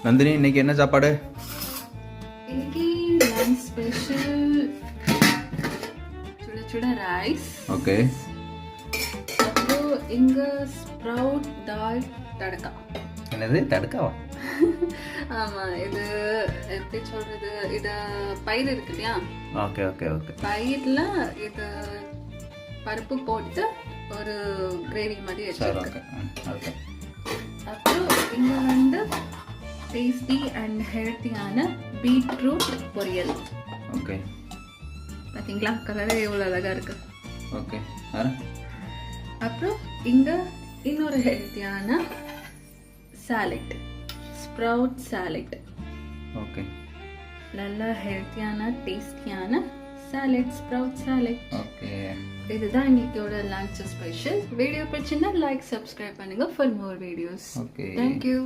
நந்தினி இன்னைக்கு என்ன சாப்பாடு? இன்னைக்கு லஞ்ச் ஸ்பெஷல் சுட சுட ரைஸ். ஓகே. அப்புறம் இங்க ஸ்ப்ரவுட் தால் தடக்கா. என்னது தடக்காவா? ஆமா, இது எப்படி சொல்றது, இது பயிர் இருக்கு இல்லையா? Okay okay okay. பயிர்ல இது பருப்பு போட்டு ஒரு கிரேவி மாதிரி வச்சிருக்கேன். ஓகே. அப்புறம் இங்க வந்து டேஸ்டி அண்ட் ஹெல்த்தியான பீட்ரூட் பொரியல். ஓகே. பாத்தீங்களா, கலரே எவ்வளவு அழகா இருக்கு. ஓகே. அப்புறம் இங்க இன்னொரு ஹெல்த்தியான சாலட், ஸ்ப்ரவுட் சாலட். ஓகே. நல்ல ஹெல்த்தியான டேஸ்டியான சாலட், ஸ்ப்ரவுட் சாலட். ஓகே. இதுதான் இன்னைக்கோட லஞ்ச் ஸ்பெஷல். வீடியோ பிடிச்சிருந்தா லைக், சப்ஸ்கிரைப் பண்ணுங்க for more videos. Okay. Thank you.